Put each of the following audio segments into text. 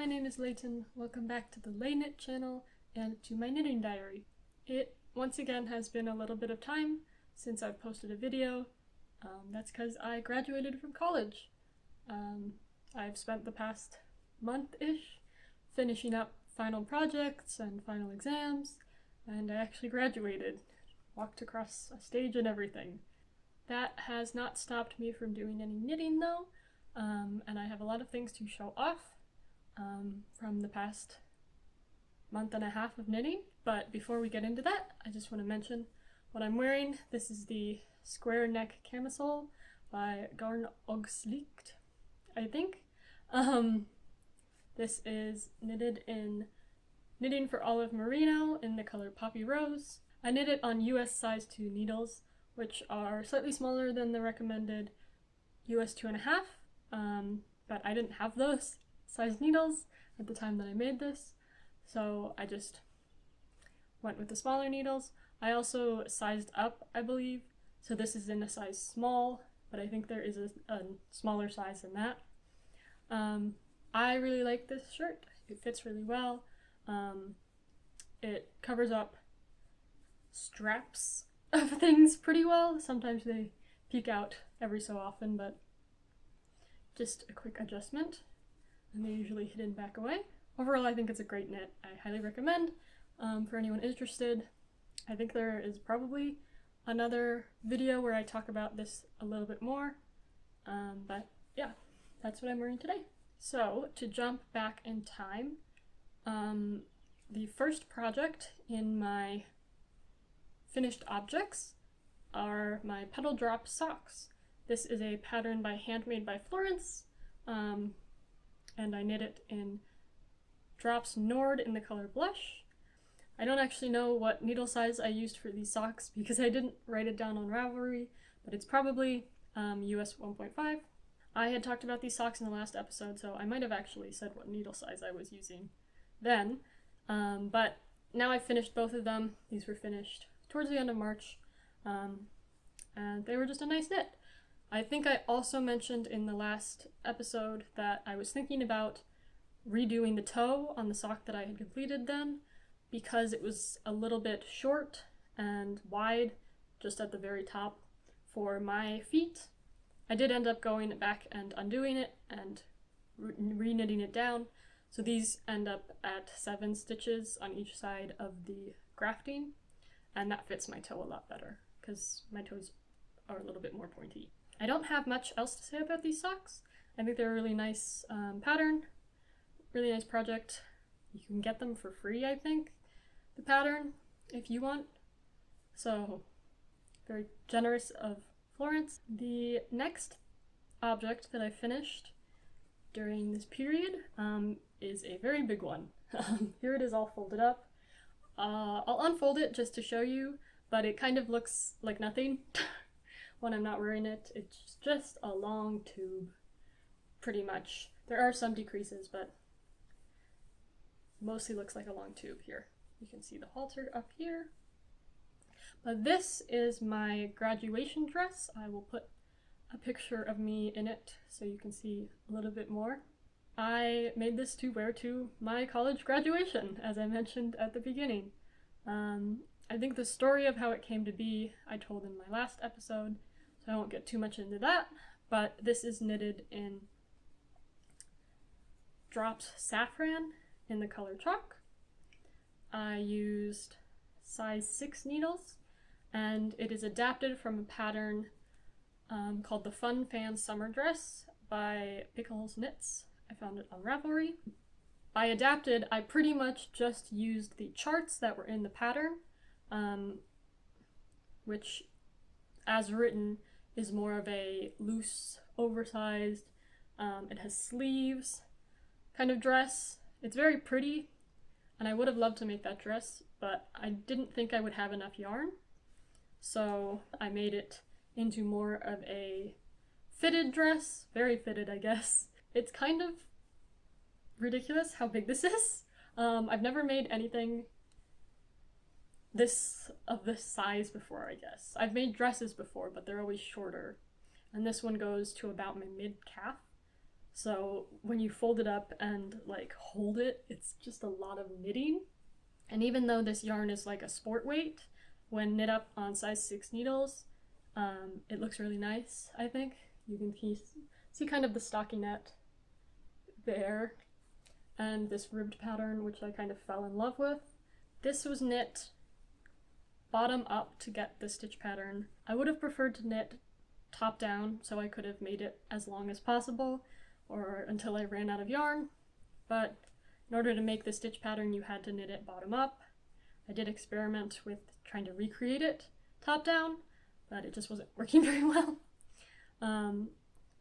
my name is Layton. Welcome back to the leiknit channel and to my knitting diary. It once again has been a little bit of time since I've posted a video. That's because I graduated from college. I've spent the past month-ish finishing up final projects and final exams, and I actually graduated, walked across a stage and everything. That has not stopped me from doing any knitting though, and I have a lot of things to show off from the past month and a half of knitting. But before we get into that, I just want to mention what I'm wearing. This is the square neck camisole by Garn Licht, I think. This is knitted in Knitting for Olive Merino in the color Poppy Rose. I knit it on US size 2 needles, which are slightly smaller than the recommended US 2.5, but I didn't have those size needles at the time that I made this, so I just went with the smaller needles. I also sized up, I believe, so this is in a size small, but I think there is a smaller size than that. I really like this shirt. It fits really well. It covers up straps of things pretty well. Sometimes they peek out every so often, but just a quick adjustment, and they're usually hidden back away. Overall, I think it's a great knit. I highly recommend for anyone interested. I think there is probably another video where I talk about this a little bit more, but yeah, that's what I'm wearing today. So, to jump back in time, the first project in my finished objects are my Petal drop socks. This is a pattern by Handmade by Florence, and I knit it in drops Nord in the color Blush. I don't actually know what needle size I used for these socks because I didn't write it down on Ravelry, but it's probably US 1.5. I had talked about these socks in the last episode, so I might have actually said what needle size I was using then, but now I've finished both of them. These were finished towards the end of March, and they were just a nice knit. I think I also mentioned in the last episode that I was thinking about redoing the toe on the sock that I had completed then, because it was a little bit short and wide just at the very top for my feet. I did end up going back and undoing it and re-knitting it down, so these end up at 7 stitches on each side of the grafting, and that fits my toe a lot better because my toes are a little bit more pointy. I don't have much else to say about these socks. I think they're a really nice pattern, really nice project. You can get them for free, I think, the pattern, if you want. So, very generous of Florence. The next object that I finished during this period is a very big one. Here it is all folded up. I'll unfold it just to show you, but it kind of looks like nothing when I'm not wearing it. It's just a long tube, pretty much. There are some decreases, but mostly looks like a long tube here. You can see the halter up here. But this is my graduation dress. I will put a picture of me in it so you can see a little bit more. I made this to wear to my college graduation, as I mentioned at the beginning. I think the story of how it came to be I told in my last episode, so I won't get too much into that, but this is knitted in drops Safran in the color Chalk. I used size 6 needles, and it is adapted from a pattern called the Fun Fan Summer Dress by Pickles Knits. I found it on Ravelry. By adapted, I pretty much just used the charts that were in the pattern, which, as written, is more of a loose, oversized, it has sleeves kind of dress. It's very pretty, and I would have loved to make that dress, but I didn't think I would have enough yarn, so I made it into more of a fitted dress. Very fitted, I guess. It's kind of ridiculous how big this is. I've never made anything this size before, I guess. I've made dresses before, but they're always shorter, and this one goes to about my mid-calf, So when you fold it up and like hold it, it's just a lot of knitting. And even though this yarn is like a sport weight, when knit up on size 6 needles, it looks really nice, I think. You can see kind of the stockinette there, and this ribbed pattern, which I kind of fell in love with. This was knit bottom up to get the stitch pattern. I would have preferred to knit top down, so I could have made it as long as possible, or until I ran out of yarn, but in order to make the stitch pattern, you had to knit it bottom up. I did experiment with trying to recreate it top down, but it just wasn't working very well.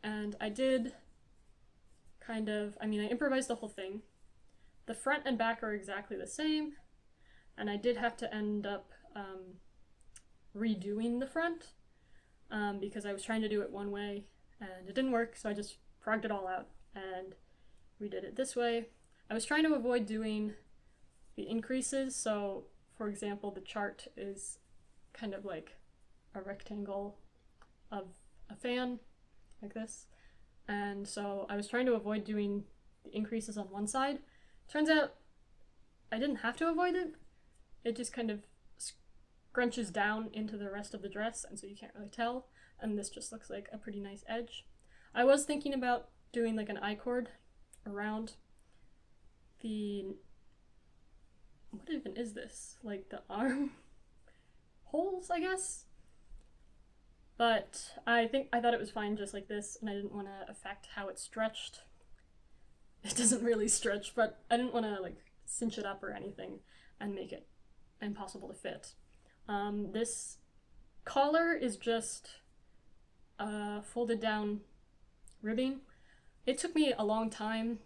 And I did I improvised the whole thing. The front and back are exactly the same, and I did have to end up redoing the front because I was trying to do it one way and it didn't work, so I just frogged it all out and redid it this way. I was trying to avoid doing the increases, so for example, the chart is kind of like a rectangle of a fan, like this. And so I was trying to avoid doing the increases on one side. Turns out I didn't have to avoid it. It just kind of scrunches down into the rest of the dress, and so you can't really tell. And this just looks like a pretty nice edge. I was thinking about doing like an I-cord around the, what even is this? Like the arm holes, I guess? But I thought it was fine just like this, and I didn't want to affect how it stretched. It doesn't really stretch, but I didn't want to like cinch it up or anything and make it impossible to fit. This collar is just folded down ribbing. It took me a long time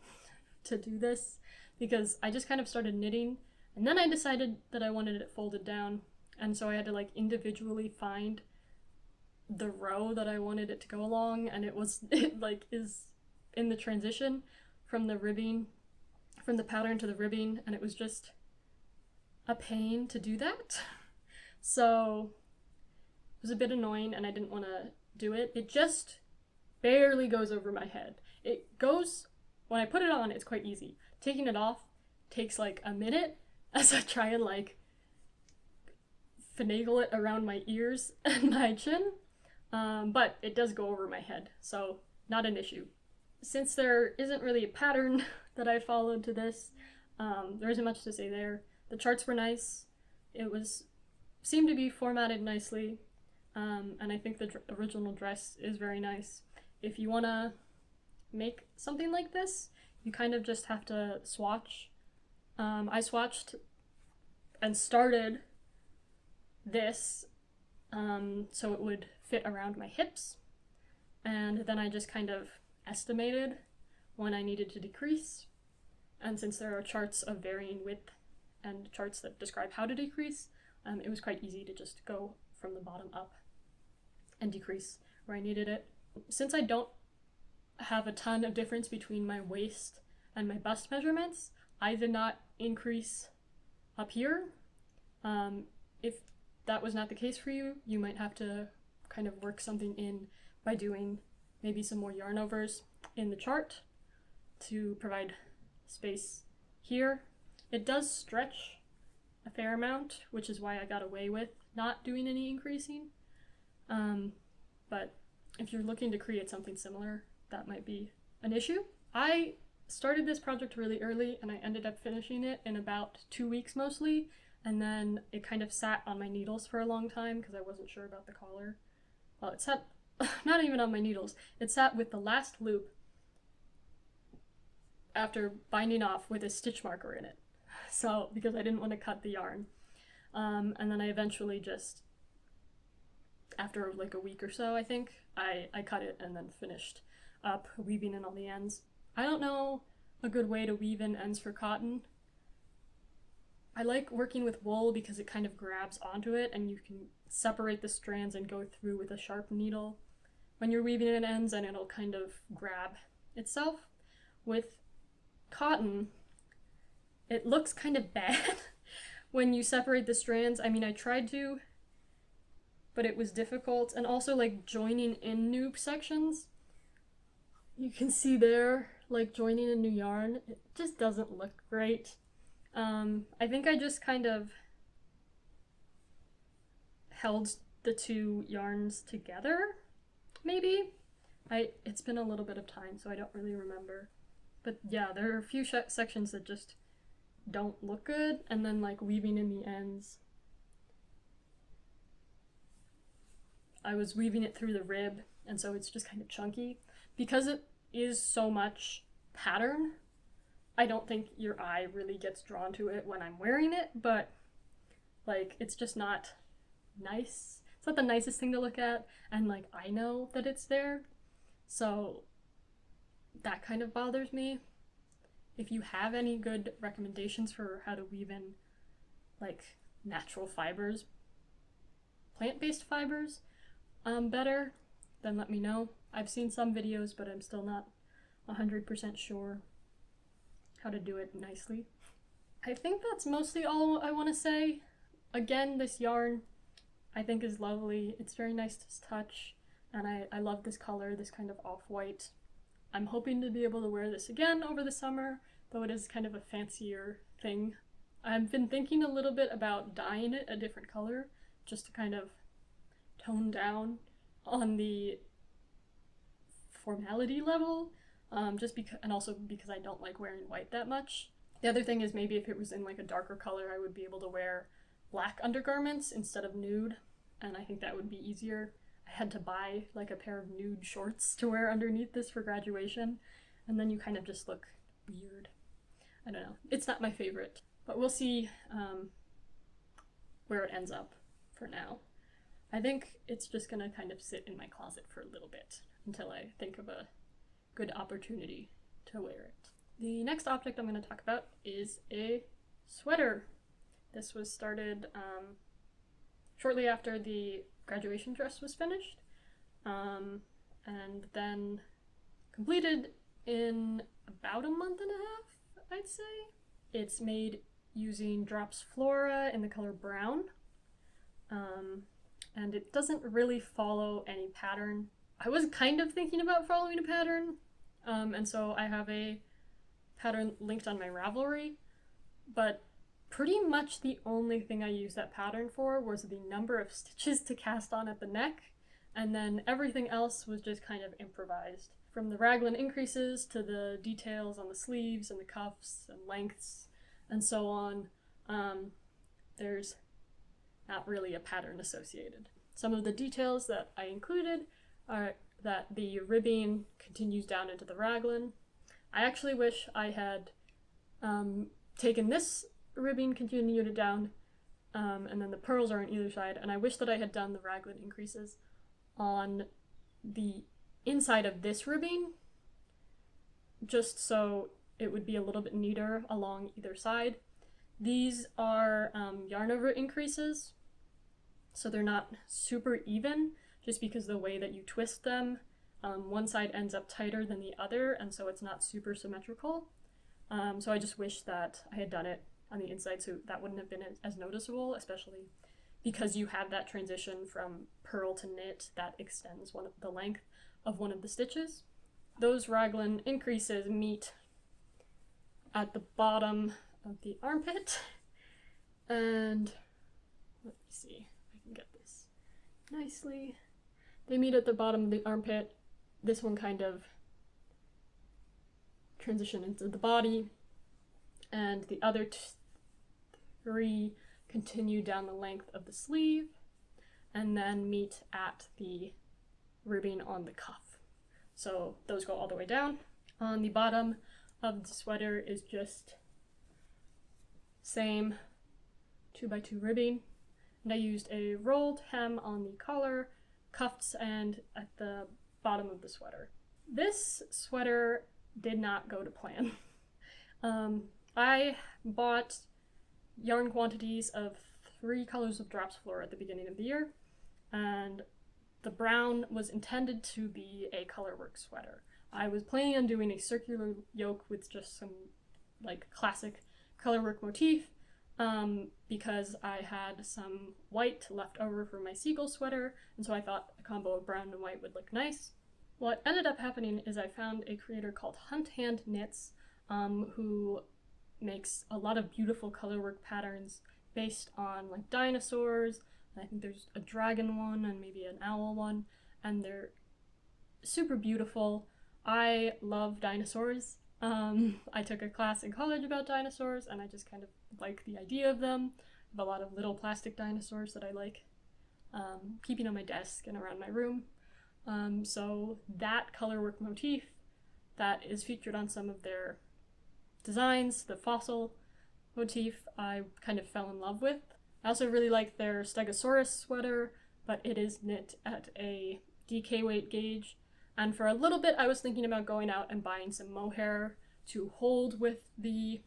to do this because I just kind of started knitting, and then I decided that I wanted it folded down, and so I had to like individually find the row that I wanted it to go along, and it is in the transition from the ribbing, from the pattern to the ribbing, and it was just a pain to do that. So it was a bit annoying, and I didn't want to do it. It just barely goes over my head. It goes, when I put it on, it's quite easy. Taking it off takes like a minute as I try and like finagle it around my ears and my chin. But it does go over my head, so not an issue. Since there isn't really a pattern that I followed to this, there isn't much to say there. The charts were nice. It seemed to be formatted nicely, and I think the original dress is very nice. If you want to make something like this, you kind of just have to swatch. I swatched and started this so it would fit around my hips, and then I just kind of estimated when I needed to decrease, and since there are charts of varying width and charts that describe how to decrease, it was quite easy to just go from the bottom up and decrease where I needed it. Since I don't have a ton of difference between my waist and my bust measurements, I did not increase up here. If that was not the case for you, you might have to kind of work something in by doing maybe some more yarn overs in the chart to provide space here. It does stretch a fair amount, which is why I got away with not doing any increasing. But if you're looking to create something similar, that might be an issue. I started this project really early, and I ended up finishing it in about 2 weeks mostly, and then it kind of sat on my needles for a long time because I wasn't sure about the collar. Well, it sat not even on my needles. It sat with the last loop after binding off with a stitch marker in it. So, because I didn't want to cut the yarn. And then I eventually just, after like a week or so, I think, I cut it and then finished up weaving in all the ends. I don't know a good way to weave in ends for cotton. I like working with wool because it kind of grabs onto it and you can separate the strands and go through with a sharp needle when you're weaving in ends, and it'll kind of grab itself. With cotton, it looks kind of bad when you separate the strands. I mean, I tried to, but it was difficult. And also like joining in noob sections, You can see there, like joining a new yarn, it just doesn't look great. I think I just kind of held the two yarns together, maybe? It's been a little bit of time, so I don't really remember. But yeah, there are a few sections that just don't look good, and then like weaving in the ends. I was weaving it through the rib, and so it's just kind of chunky. Because it is so much pattern, I don't think your eye really gets drawn to it when I'm wearing it, but like it's just not nice. It's not the nicest thing to look at, and like I know that it's there, so that kind of bothers me. If you have any good recommendations for how to weave in like natural fibers, plant-based fibers, better, then let me know. I've seen some videos, but I'm still not 100% sure how to do it nicely. I think that's mostly all I want to say. Again, this yarn I think is lovely. It's very nice to touch, and I love this color, this kind of off-white. I'm hoping to be able to wear this again over the summer, though it is kind of a fancier thing. I've been thinking a little bit about dyeing it a different color, just to kind of tone down on the formality level, just because, and also because I don't like wearing white that much. The other thing is maybe if it was in like a darker color, I would be able to wear black undergarments instead of nude, and I think that would be easier. I had to buy like a pair of nude shorts to wear underneath this for graduation, and then you kind of just look weird. I don't know. It's not my favorite, but we'll see where it ends up for now. I think it's just gonna kind of sit in my closet for a little bit until I think of a good opportunity to wear it. The next object I'm going to talk about is a sweater. This was started shortly after the graduation dress was finished, and then completed in about a month and a half, I'd say. It's made using drops Flora in the color brown, and it doesn't really follow any pattern. I was kind of thinking about following a pattern, and so I have a pattern linked on my Ravelry, but pretty much the only thing I used that pattern for was the number of stitches to cast on at the neck, and then everything else was just kind of improvised. From the raglan increases to the details on the sleeves and the cuffs and lengths and so on, there's not really a pattern associated. Some of the details that I included are that the ribbing continues down into the raglan. I actually wish I had taken this ribbing, continued it down, and then the pearls are on either side, and I wish that I had done the raglan increases on the inside of this ribbing, just so it would be a little bit neater along either side. These are yarn over increases, so they're not super even, just because the way that you twist them, one side ends up tighter than the other, and so it's not super symmetrical. So I just wish that I had done it on the inside, so that wouldn't have been as noticeable, especially because you have that transition from pearl to knit that extends the length of one of the stitches. Those raglan increases meet at the bottom of the armpit, and let me see if I can get this nicely. They meet at the bottom of the armpit. This one kind of transition into the body, and the other three continue down the length of the sleeve and then meet at the ribbing on the cuff. So those go all the way down. On the bottom of the sweater is just same 2x2 ribbing, and I used a rolled hem on the collar, cuffs, and at the bottom of the sweater. This sweater did not go to plan. I bought yarn quantities of 3 colors of drops Flora at the beginning of the year, and the brown was intended to be a colorwork sweater. I was planning on doing a circular yoke with just some like classic colorwork motif, because I had some white left over from my seagull sweater, and so I thought a combo of brown and white would look nice. what ended up happening is I found a creator called Hunt Hand Knits, who makes a lot of beautiful colorwork patterns based on like dinosaurs. I think there's a dragon one and maybe an owl one, and they're super beautiful. I love dinosaurs. I took a class in college about dinosaurs, and I just kind of like the idea of them. I have a lot of little plastic dinosaurs that I like keeping on my desk and around my room. So that colorwork motif that is featured on some of their designs, the fossil motif, I kind of fell in love with. I also really like their Stegosaurus sweater, but it is knit at a DK weight gauge. And for a little bit, I was thinking about going out and buying some mohair to hold with the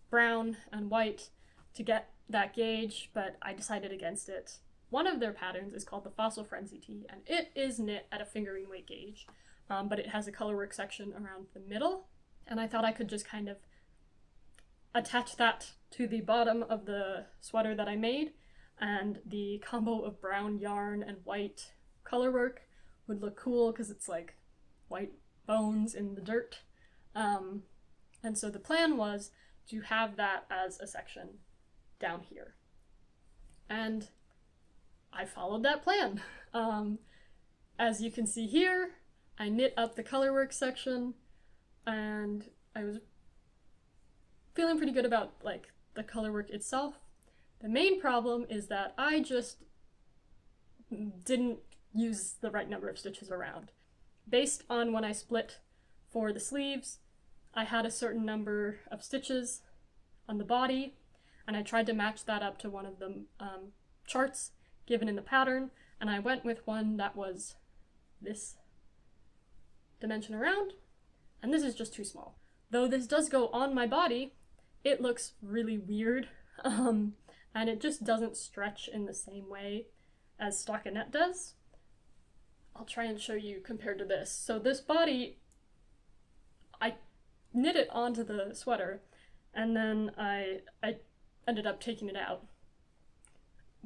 brown and white to get that gauge, but I decided against it. One of their patterns is called the Fossil Frenzy Tee, and it is knit at a fingering weight gauge, but it has a colorwork section around the middle, and I thought I could just kind of attach that to the bottom of the sweater that I made, and the combo of brown yarn and white colorwork would look cool because it's like white bones in the dirt. And so the plan was to have that as a section down here. And I followed that plan. As you can see here, I knit up the colorwork section, and I was feeling pretty good about like the colorwork itself. The main problem is that I just didn't use the right number of stitches around. Based on when I split for the sleeves, I had a certain number of stitches on the body, and I tried to match that up to one of the charts given in the pattern, and I went with one that was this dimension around, and this is just too small. Though this does go on my body, it looks really weird, and it just doesn't stretch in the same way as stockinette does. I'll try and show you compared to this. So this body, I knit it onto the sweater, and then I ended up taking it out.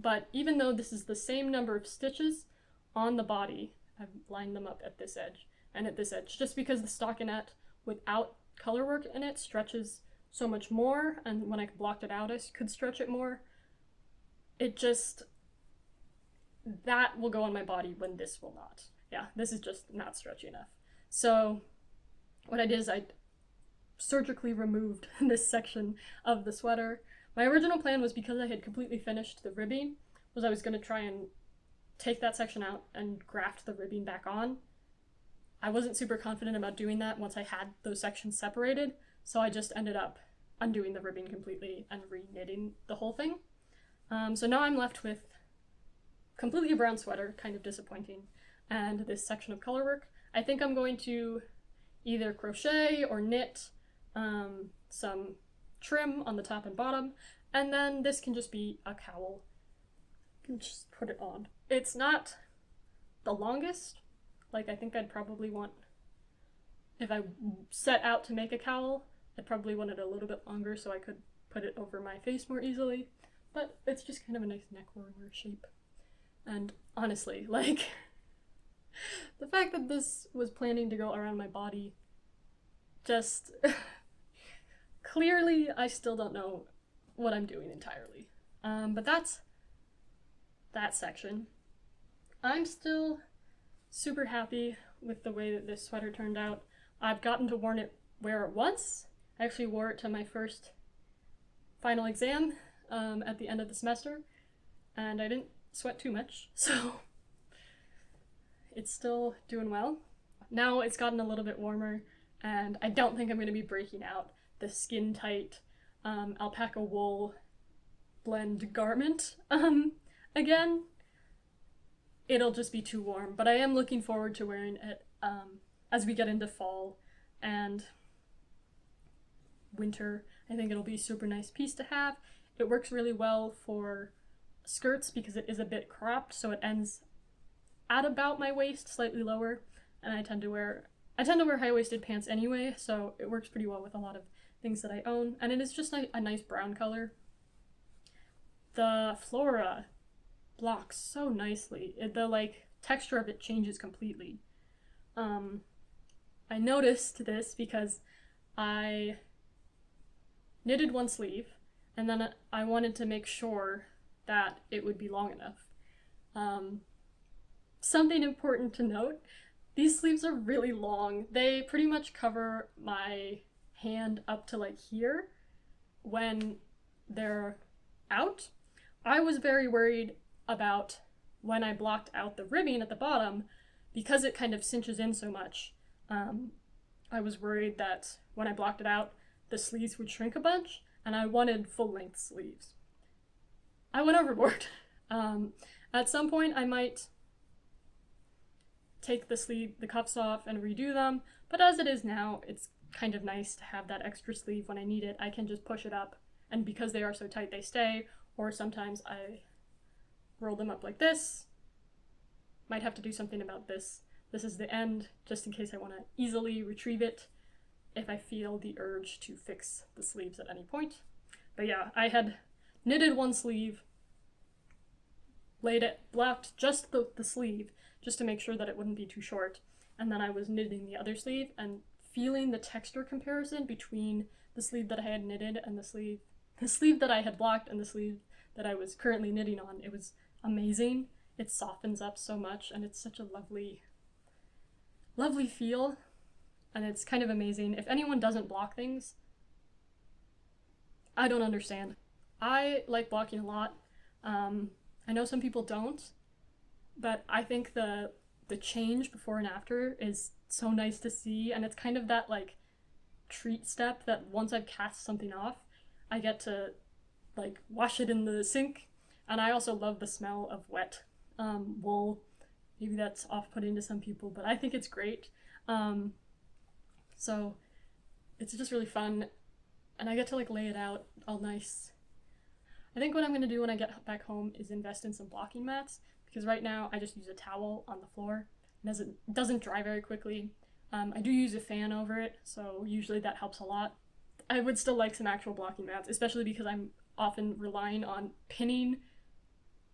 But even though this is the same number of stitches on the body, I've lined them up at this edge and at this edge, just because the stockinette without colorwork in it stretches so much more, and when I blocked it out I could stretch it more. It just, that will go on my body when this will not. Yeah, this is just not stretchy enough. So what I did is I surgically removed this section of the sweater. My original plan was, because I had completely finished the ribbing, was I was going to try and take that section out and graft the ribbing back on. I wasn't super confident about doing that once I had those sections separated, so I just ended up undoing the ribbing completely and re-knitting the whole thing. So now I'm left with completely a brown sweater, kind of disappointing, and this section of colorwork. I think I'm going to either crochet or knit some trim on the top and bottom, and then this can just be a cowl. You can just put it on. It's not the longest. Like, I think I'd probably want, if I set out to make a cowl, I'd probably want it a little bit longer so I could put it over my face more easily. But it's just kind of a nice neck warmer shape. And honestly, like, the fact that this was planning to go around my body, just clearly I still don't know what I'm doing entirely. But that's that section. I'm still super happy with the way that this sweater turned out. I've gotten to wear it once. I actually wore it to my first final exam at the end of the semester, and I didn't sweat too much, so it's still doing well. Now it's gotten a little bit warmer, and I don't think I'm going to be breaking out the skin-tight alpaca wool blend garment again. It'll just be too warm, but I am looking forward to wearing it as we get into fall and winter. I think it'll be a super nice piece to have. It works really well for skirts because it is a bit cropped, so it ends at about my waist, slightly lower, and I tend to wear high-waisted pants anyway, so it works pretty well with a lot of things that I own, and it is just a nice brown color. The Flora blocks so nicely. The texture of it changes completely. I noticed this because I knitted one sleeve, and then I wanted to make sure that it would be long enough. Something important to note, these sleeves are really long. They pretty much cover my hand up to like here when they're out. I was very worried about when I blocked out the ribbing at the bottom, because it kind of cinches in so much. I was worried that when I blocked it out, the sleeves would shrink a bunch, and I wanted full-length sleeves. I went overboard. At some point, I might take the cuffs off and redo them, but as it is now, it's kind of nice to have that extra sleeve when I need it. I can just push it up, and because they are so tight, they stay, or sometimes I roll them up like this. Might have to do something about this. This is the end, just in case I want to easily retrieve it if I feel the urge to fix the sleeves at any point. But yeah, I had knitted one sleeve, blocked just the sleeve, just to make sure that it wouldn't be too short, and then I was knitting the other sleeve and feeling the texture comparison between the sleeve that I had knitted and the sleeve that I had blocked and the sleeve that I was currently knitting on. It was amazing. It softens up so much, and it's such a lovely feel, and it's kind of amazing. If anyone doesn't block things, I don't understand. I like blocking a lot. I know some people don't, but I think the change before and after is so nice to see, and it's kind of that like treat step that once I've cast something off, I get to like wash it in the sink. And I also love the smell of wet wool. Maybe that's off-putting to some people, but I think it's great. So it's just really fun, and I get to like lay it out all nice. I think what I'm going to do when I get back home is invest in some blocking mats, because right now I just use a towel on the floor, and as it doesn't dry very quickly. I do use a fan over it, so usually that helps a lot. I would still like some actual blocking mats, especially because I'm often relying on pinning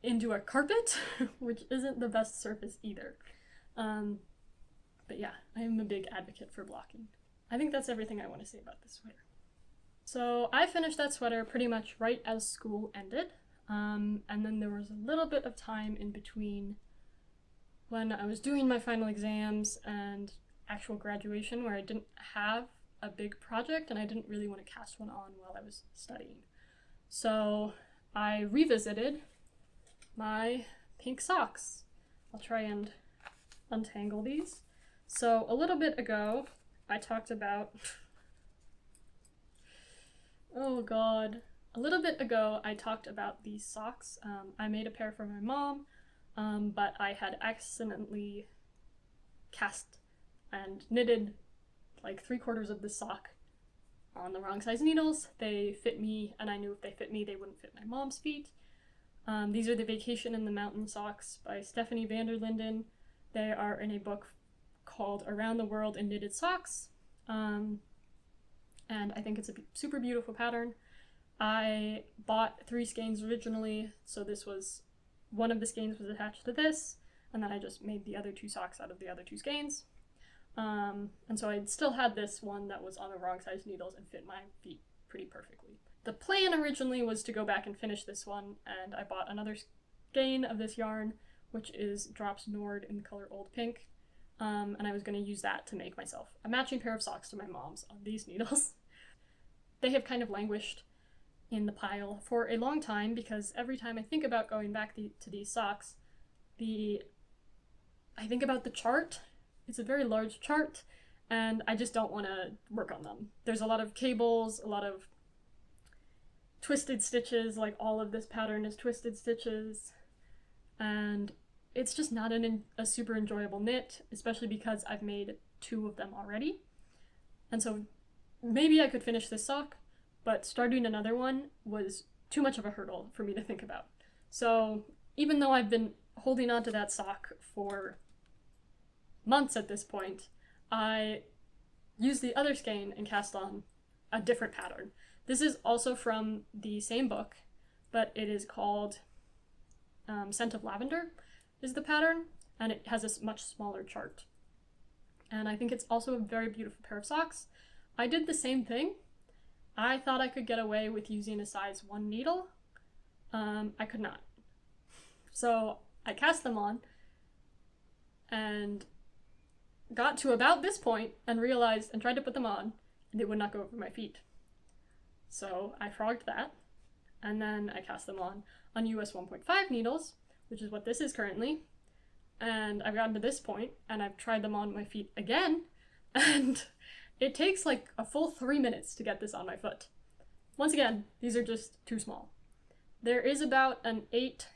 into a carpet, which isn't the best surface either. But yeah, I am a big advocate for blocking. I think that's everything I want to say about this sweater. So I finished that sweater pretty much right as school ended, and then there was a little bit of time in between when I was doing my final exams and actual graduation where I didn't have a big project and I didn't really want to cast one on while I was studying. So I revisited my pink socks. I'll try and untangle these. So a little bit ago, I talked about, oh god, a little bit ago I talked about these socks. I made a pair for my mom, but I had accidentally cast and knitted like 3/4 of the sock on the wrong size needles. They fit me, and I knew if they fit me, they wouldn't fit my mom's feet. These are the Vacation in the Mountain socks by Stephanie van der Linden. They are in a book called Around the World in Knitted Socks, and I think it's a super beautiful pattern. I bought 3 skeins originally, so this was, one of the skeins was attached to this, and then I just made the other 2 socks out of the other 2 skeins. And so I still had this one that was on the wrong size needles and fit my feet pretty perfectly. The plan originally was to go back and finish this one, and I bought another skein of this yarn, which is Drops Nord in the color Old Pink, and I was going to use that to make myself a matching pair of socks to my mom's on these needles. They have kind of languished in the pile for a long time, because every time I think about going back to these socks, I think about the chart. It's a very large chart, and I just don't want to work on them. There's a lot of cables, a lot of twisted stitches, like all of this pattern is twisted stitches, and it's just not a super enjoyable knit, especially because I've made 2 of them already. And so maybe I could finish this sock, but starting another one was too much of a hurdle for me to think about. So even though I've been holding on to that sock for months at this point, I used the other skein and cast on a different pattern. This is also from the same book, but it is called Scent of Lavender is the pattern, and it has a much smaller chart. and I think it's also a very beautiful pair of socks. I did the same thing. I thought I could get away with using a size 1 needle. I could not. So I cast them on and got to about this point and realized and tried to put them on, and they would not go over my feet. So I frogged that, and then I cast them on US 1.5 needles, which is what this is currently. And I've gotten to this point, and I've tried them on my feet again, and it takes like a full 3 minutes to get this on my foot. Once again, these are just too small. There is about an 8,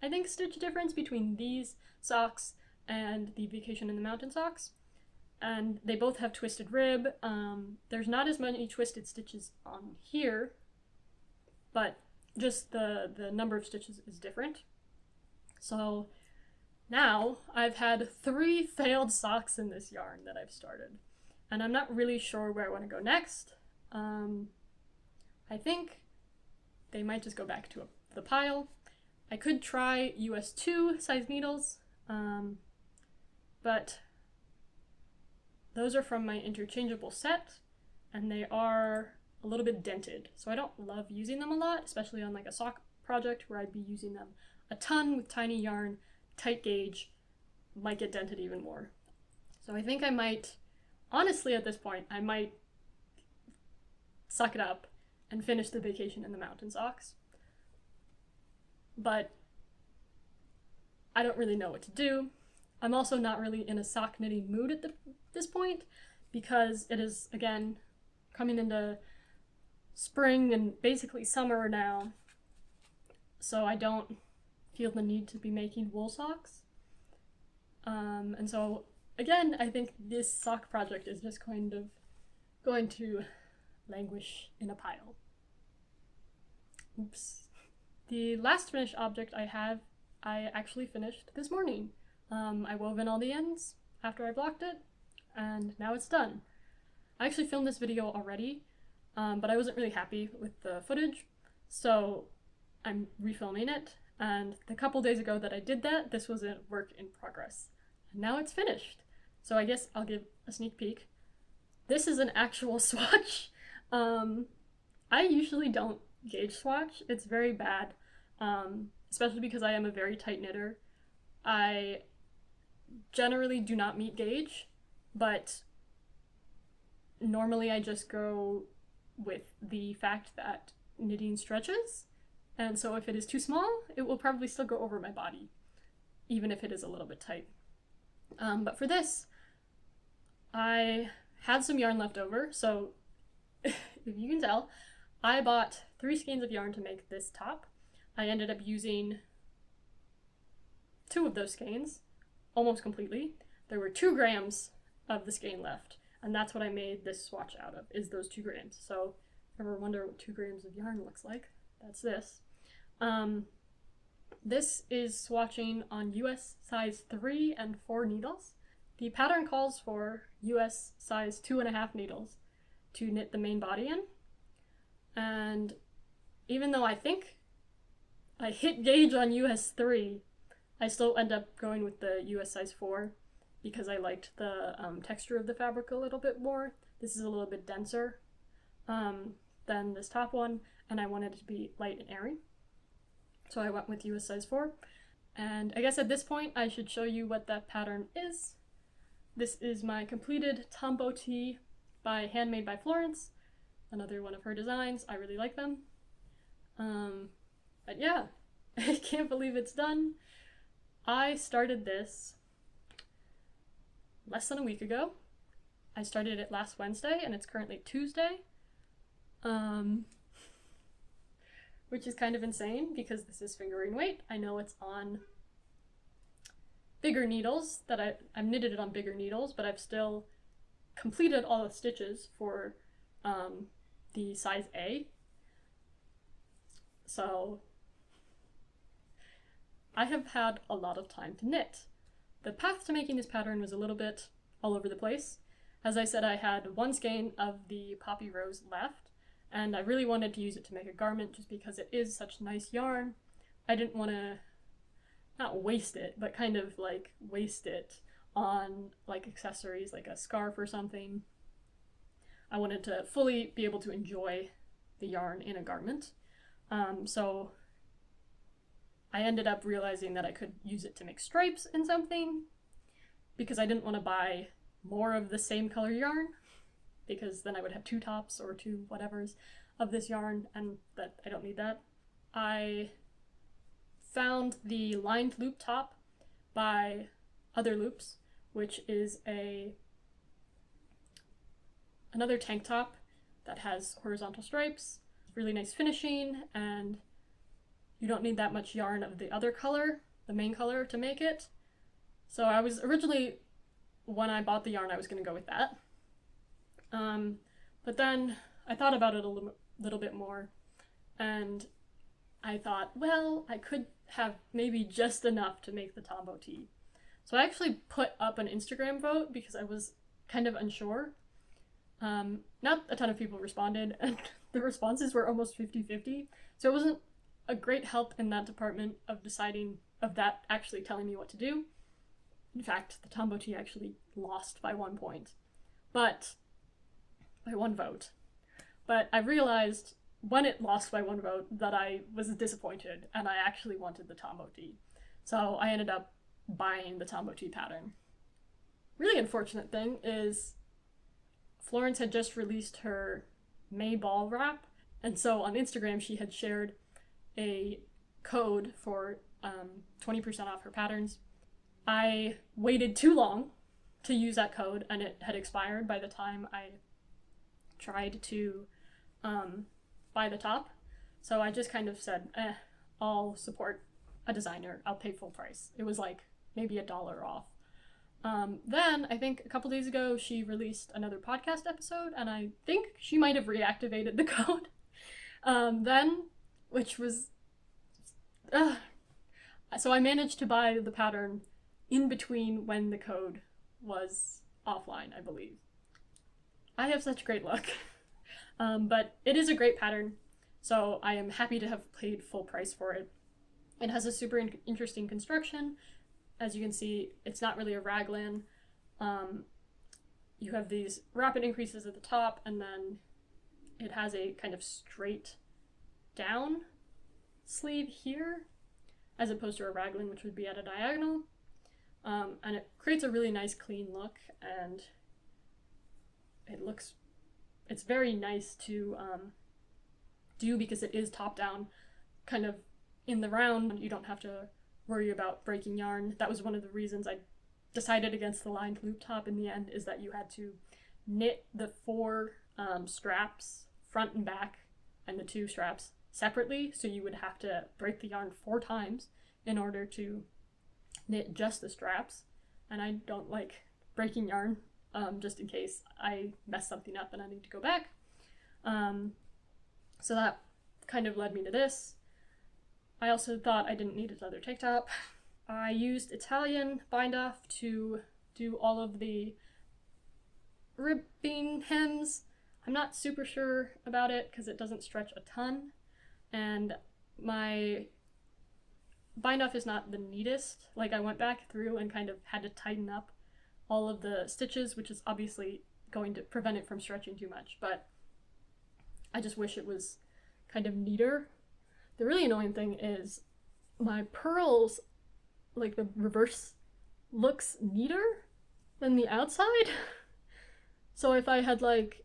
I think, stitch difference between these socks and the Vacation in the Mountain socks. And they both have twisted rib. There's not as many twisted stitches on here, but just the number of stitches is different. So now I've had 3 failed socks in this yarn that I've started, and I'm not really sure where I want to go next. I think they might just go back to the pile. I could try US 2 size needles, but those are from my interchangeable set, and they are a little bit dented, so I don't love using them a lot, especially on like a sock project where I'd be using them a ton with tiny yarn, tight gauge, might get dented even more. So I think I might, honestly at this point, I might suck it up and finish the Vacation in the Mountain socks. But I don't really know what to do. I'm also not really in a sock knitting mood at this point, because it is, again, coming into spring and basically summer now, so I don't feel the need to be making wool socks. And so, again, I think this sock project is just kind of going to languish in a pile. Oops. The last finished object I have, I actually finished this morning. I wove in all the ends after I blocked it, and now it's done. I actually filmed this video already, but I wasn't really happy with the footage, so I'm refilming it, and the couple days ago that I did that, this was a work in progress. And now it's finished. So I guess I'll give a sneak peek. This is an actual swatch. I usually don't gauge swatch. It's very bad, especially because I am a very tight knitter. I generally do not meet gauge, but normally I just go with the fact that knitting stretches, and so if it is too small, it will probably still go over my body, even if it is a little bit tight. But for this, I had some yarn left over, so if you can tell, I bought 3 skeins of yarn to make this top. I ended up using 2 of those skeins, almost completely. There were 2 grams of the skein left, and that's what I made this swatch out of, is those 2 grams. So if you ever wonder what 2 grams of yarn looks like, that's this. This is swatching on US size 3 and 4 needles. The pattern calls for US size 2.5 needles to knit the main body in. And even though I think I hit gauge on US 3, I still end up going with the US size 4 because I liked the texture of the fabric a little bit more. This is a little bit denser than this top one, and I wanted it to be light and airy. So I went with US size 4. And I guess at this point I should show you what that pattern is. This is my completed Tombo Tee by Handmade by Florence. Another one of her designs. I really like them. But yeah, I can't believe it's done. I started this less than a week ago. I started it last Wednesday, and it's currently Tuesday. Which is kind of insane because this is fingering weight. I know it's on bigger needles, that I've knitted it on bigger needles, but I've still completed all the stitches for the size A. So I have had a lot of time to knit. The path to making this pattern was a little bit all over the place. As I said, I had 1 skein of the Poppy Rose left, and I really wanted to use it to make a garment just because it is such nice yarn. I didn't want to, not waste it, but kind of like waste it on like accessories, like a scarf or something. I wanted to fully be able to enjoy the yarn in a garment. So I ended up realizing that I could use it to make stripes in something, because I didn't want to buy more of the same color yarn, because then I would have 2 tops or 2 whatevers of this yarn, and that I don't need that. I found the lined loop top by Other Loops, which is another tank top that has horizontal stripes, really nice finishing, and you don't need that much yarn of the other color, the main color, to make it. So I was originally, when I bought the yarn, I was going to go with that. But then I thought about it a little bit more, and I thought, well, I could have maybe just enough to make the Tombo Tee. So I actually put up an Instagram vote because I was kind of unsure. Not a ton of people responded, and the responses were almost 50-50. So it wasn't a great help in that department of deciding, of that actually telling me what to do. In fact, the Tombo Tee actually lost by 1 point, but by 1 vote. But I realized when it lost by 1 vote that I was disappointed, and I actually wanted the Tombo Tee. So I ended up buying the Tombo Tee pattern. Really unfortunate thing is Florence had just released her May ball wrap, and so on Instagram she had shared a code for 20% off her patterns. I waited too long to use that code, and it had expired by the time I tried to buy the top. So I just kind of said, I'll support a designer, I'll pay full price. It was like maybe $1 off. Then I think a couple days ago she released another podcast episode, and I think she might have reactivated the code which was so I managed to buy the pattern in between when the code was offline, I believe. I have such great luck. But it is a great pattern, so I am happy to have paid full price for it. It has a super interesting construction. As you can see, it's not really a raglan. You have these rapid increases at the top, and then it has a kind of straight down sleeve here, as opposed to a raglan, which would be at a diagonal. And it creates a really nice clean look, and it's very nice to do because it is top down, kind of in the round. You don't have to worry about breaking yarn. That was one of the reasons I decided against the lined loop top in the end, is that you had to knit the 4 straps, front and back, and the 2 straps separately, so you would have to break the yarn 4 times in order to knit just the straps, and I don't like breaking yarn, just in case I mess something up and I need to go back. So that kind of led me to this. I also thought I didn't need another tank top. I used Italian bind-off to do all of the ribbing hems. I'm not super sure about it because it doesn't stretch a ton, and my bind-off is not the neatest. Like, I went back through and kind of had to tighten up all of the stitches, which is obviously going to prevent it from stretching too much, but I just wish it was kind of neater. The really annoying thing is my pearls, like the reverse, looks neater than the outside. So if I had like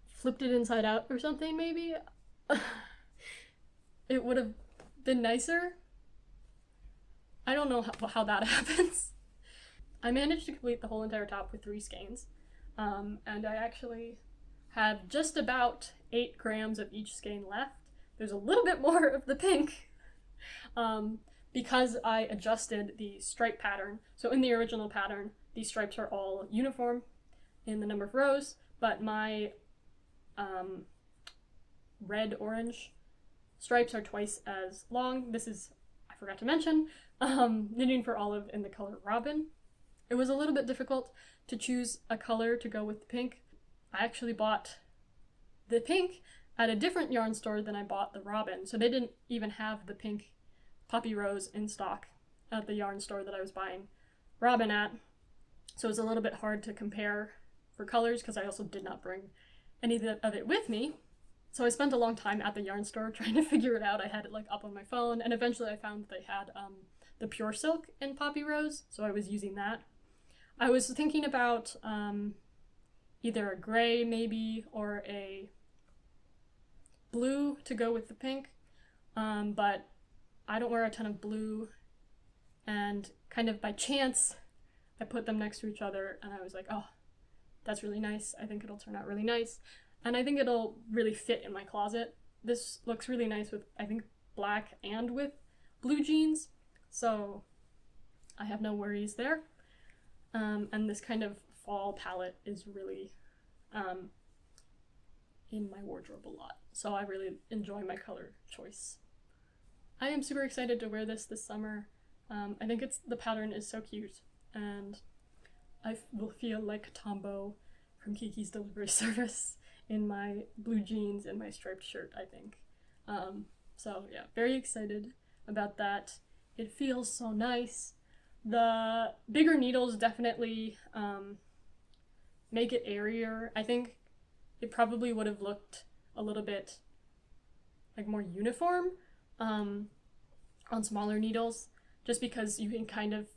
flipped it inside out or something, maybe it would have been nicer. I don't know how that happens. I managed to complete the whole entire top with 3 skeins, and I actually have just about 8 grams of each skein left. There's a little bit more of the pink because I adjusted the stripe pattern. So in the original pattern, these stripes are all uniform in the number of rows, but my red-orange stripes are twice as long. This is, I forgot to mention, knitting for olive in the color Robin. It was a little bit difficult to choose a color to go with the pink. I actually bought the pink at a different yarn store than I bought the Robin, so they didn't even have the pink Poppy Rose in stock at the yarn store that I was buying Robin at, so it's a little bit hard to compare for colors because I also did not bring any of it with me. So I spent a long time at the yarn store trying to figure it out. I had it like up on my phone, and eventually I found they had the pure silk in Poppy Rose, so I was using that. I was thinking about either a gray maybe or a blue to go with the pink, but I don't wear a ton of blue, and kind of by chance I put them next to each other and I was like, oh, that's really nice. I think it'll turn out really nice, and I think it'll really fit in my closet. This looks really nice with, I think, black and with blue jeans, so I have no worries there. And this kind of fall palette is really in my wardrobe a lot, so I really enjoy my color choice. I am super excited to wear this summer. I think the pattern is so cute, and I will feel like Tombo from Kiki's Delivery Service in my blue jeans and my striped shirt, I think. So yeah, very excited about that. It feels so nice. The bigger needles definitely make it airier. I think it probably would have looked a little bit like more uniform on smaller needles, just because you can kind of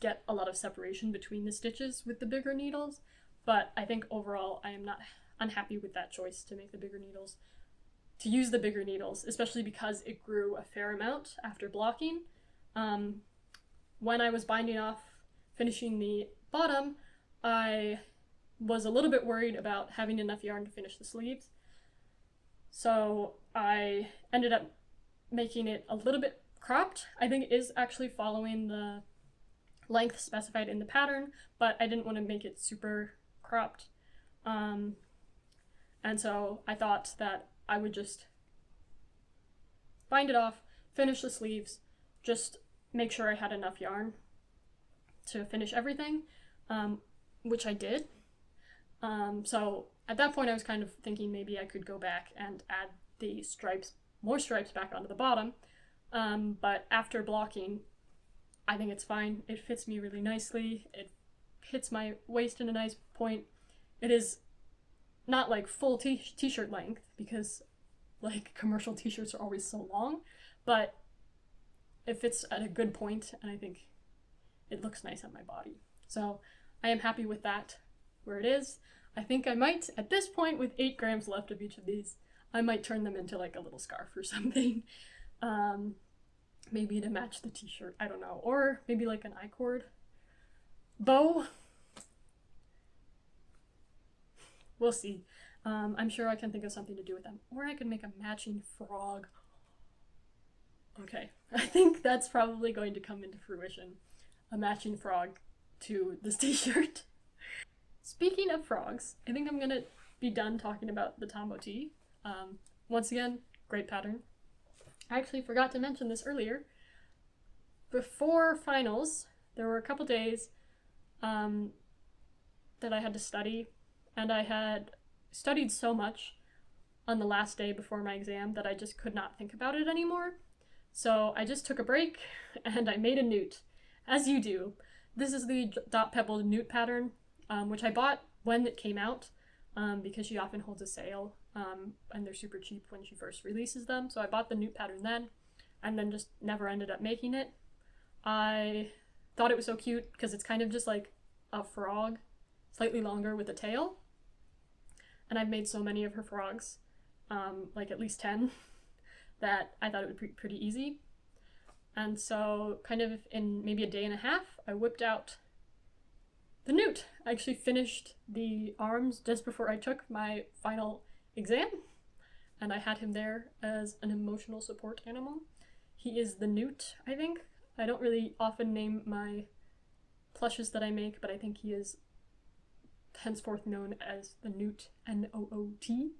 get a lot of separation between the stitches with the bigger needles. But I think overall I am not unhappy with that choice to make the bigger needles, to use the bigger needles, especially because it grew a fair amount after blocking. When I was binding off, finishing the bottom, I was a little bit worried about having enough yarn to finish the sleeves. So I ended up making it a little bit cropped. I think it is actually following the length specified in the pattern, but I didn't want to make it super cropped. And so I thought that I would just bind it off, finish the sleeves, just make sure I had enough yarn to finish everything, which I did. So at that point I was kind of thinking maybe I could go back and add the stripes, more stripes back onto the bottom. But after blocking, I think it's fine. It fits me really nicely. It hits my waist in a nice point. It is not like full t-shirt length, because like commercial t-shirts are always so long, but it fits at a good point, and I think it looks nice on my body. So I am happy with that where it is. I think I might, at this point, with 8 grams left of each of these, I might turn them into like a little scarf or something. Maybe to match the t-shirt, I don't know. Or maybe like an I-cord bow. We'll see. I'm sure I can think of something to do with them. Or I could make a matching frog. Okay, I think that's probably going to come into fruition. A matching frog to this t-shirt. Speaking of frogs, I think I'm gonna be done talking about the Tombo Tee. Once again, great pattern. I actually forgot to mention this earlier. Before finals, there were a couple days that I had to study, and I had studied so much on the last day before my exam that I just could not think about it anymore. So I just took a break and I made a Noot, as you do. This is the Dot Pebble Noot pattern, which I bought when it came out, because she often holds a sale, and they're super cheap when she first releases them. So I bought the Noot pattern then, and then just never ended up making it. I thought it was so cute because it's kind of just like a frog, slightly longer with a tail. And I've made so many of her frogs, like at least 10, that I thought it would be pretty easy. And so kind of in maybe a day and a half, I whipped out the Noot. I actually finished the arms just before I took my final exam, and I had him there as an emotional support animal. He is the Noot, I think. I don't really often name my plushes that I make, but I think he is henceforth known as the Noot, N-O-O-T.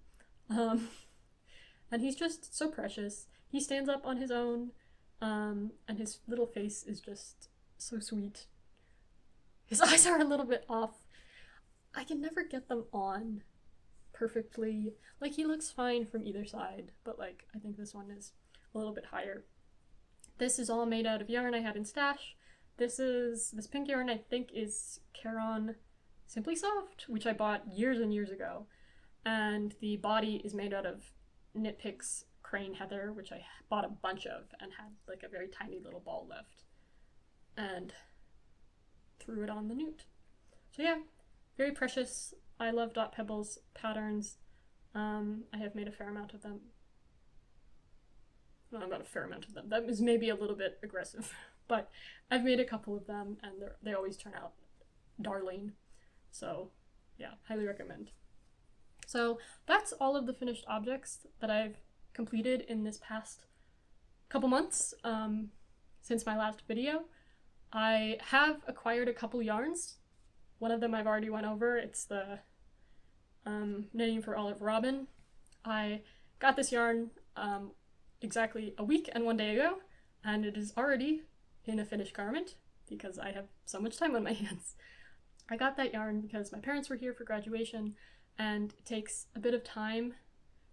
And he's just so precious. He stands up on his own, and his little face is just so sweet. His eyes are a little bit off. I can never get them on perfectly. Like, he looks fine from either side, but like, I think this one is a little bit higher. This is all made out of yarn I had in stash. This pink yarn I think is Caron Simply Soft, which I bought years and years ago. And the body is made out of Knit Picks Crane Heather, which I bought a bunch of and had like a very tiny little ball left. And threw it on the Noot. So yeah, very precious. I love dot pebbles patterns. I have made a fair amount of them. Well, not a fair amount of them. That is maybe a little bit aggressive, but I've made a couple of them and they always turn out darling. So yeah, highly recommend. So that's all of the finished objects that I've completed in this past couple months since my last video. I have acquired a couple yarns. One of them I've already went over. It's the Knitting for Olive Robin. I got this yarn exactly a week and 1 day ago, and it is already in a finished garment because I have so much time on my hands. I got that yarn because my parents were here for graduation, and it takes a bit of time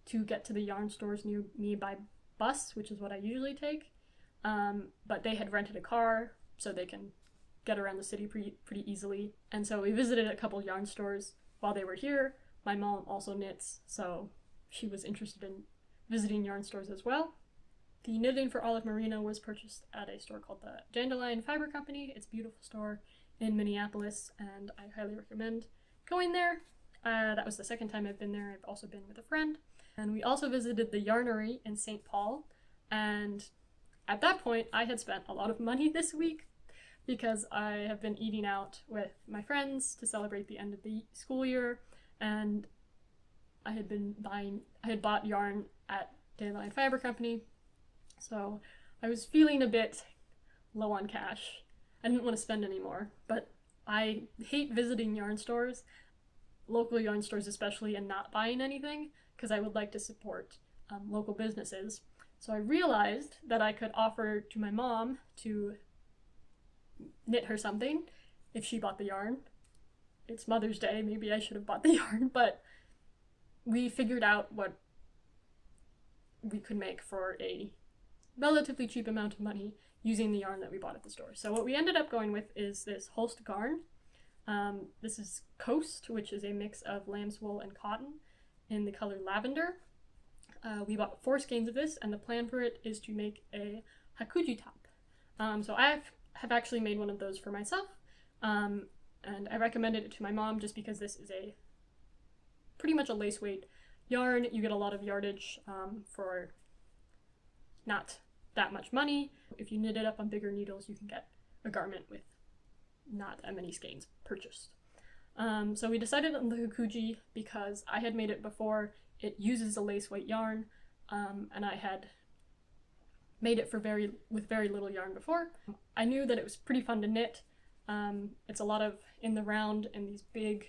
to get to the yarn stores near me by bus, which is what I usually take. But they had rented a car so they can get around the city pretty easily. And so we visited a couple yarn stores while they were here. My mom also knits, so she was interested in visiting yarn stores as well. The Knitting for Olive Merino was purchased at a store called the Dandelion Fiber Company. It's a beautiful store in Minneapolis, and I highly recommend going there. That was the second time I've been there. I've also been with a friend. And we also visited the Yarnery in St. Paul, and at that point I had spent a lot of money this week because I have been eating out with my friends to celebrate the end of the school year, and I had bought yarn at Dandelion Fiber Company, so I was feeling a bit low on cash. I didn't want to spend any more, but I hate visiting yarn stores, local yarn stores especially, and not buying anything because I would like to support local businesses. So I realized that I could offer to my mom to knit her something if she bought the yarn. It's Mother's Day, maybe I should have bought the yarn, but we figured out what we could make for a relatively cheap amount of money using the yarn that we bought at the store. So what we ended up going with is this Holst Garn. This is Coast, which is a mix of lamb's wool and cotton in the color Lavender. We bought 4 skeins of this, and the plan for it is to make a Hakuji top. So I have actually made one of those for myself, and I recommended it to my mom just because this is pretty much a lace weight yarn. You get a lot of yardage for not that much money. If you knit it up on bigger needles, you can get a garment with not that many skeins purchased. So we decided on the Hakuji because I had made it before. It uses a lace weight yarn, and I had made it with very little yarn before. I knew that it was pretty fun to knit. It's a lot of in the round and these big,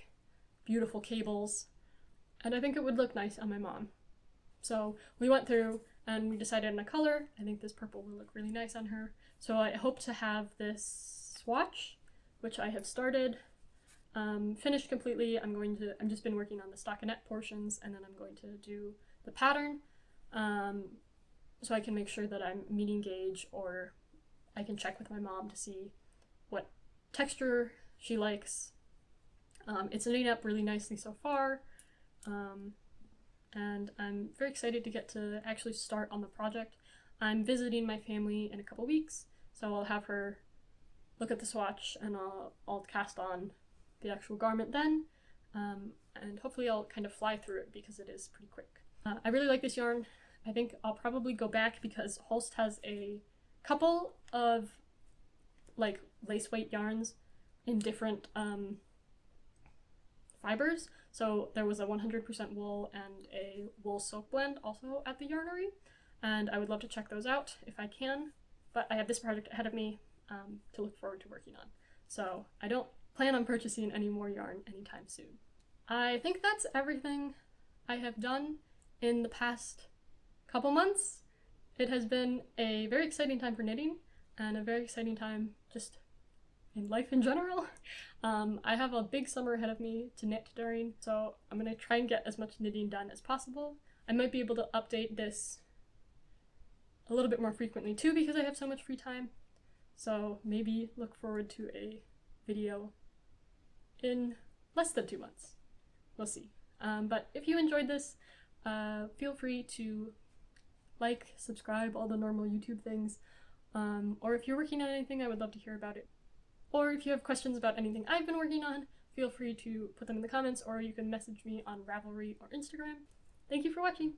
beautiful cables, and I think it would look nice on my mom. So we went through and we decided on a color. I think this purple will look really nice on her. So I hope to have this swatch, which I have started, finished completely. I've just been working on the stockinette portions, and then I'm going to do the pattern, so I can make sure that I'm meeting gauge, or I can check with my mom to see what texture she likes. It's knitting up really nicely so far, and I'm very excited to get to actually start on the project. I'm visiting my family in a couple weeks, so I'll have her look at the swatch, and I'll cast on the actual garment then, and hopefully I'll kind of fly through it because it is pretty quick. I really like this yarn. I think I'll probably go back because Holst has a couple of like lace weight yarns in different fibers. So there was a 100% wool and a wool silk blend also at the Yarnery, and I would love to check those out if I can, but I have this project ahead of me to look forward to working on. So I don't plan on purchasing any more yarn anytime soon. I think that's everything I have done in the past couple months. It has been a very exciting time for knitting and a very exciting time just in life in general. I have a big summer ahead of me to knit during, so I'm going to try and get as much knitting done as possible. I might be able to update this a little bit more frequently too because I have so much free time, So maybe look forward to a video in less than 2 months. We'll see. But if you enjoyed this, feel free to like, subscribe, all the normal YouTube things. Or if you're working on anything, I would love to hear about it. Or if you have questions about anything I've been working on, feel free to put them in the comments, or you can message me on Ravelry or Instagram. Thank you for watching!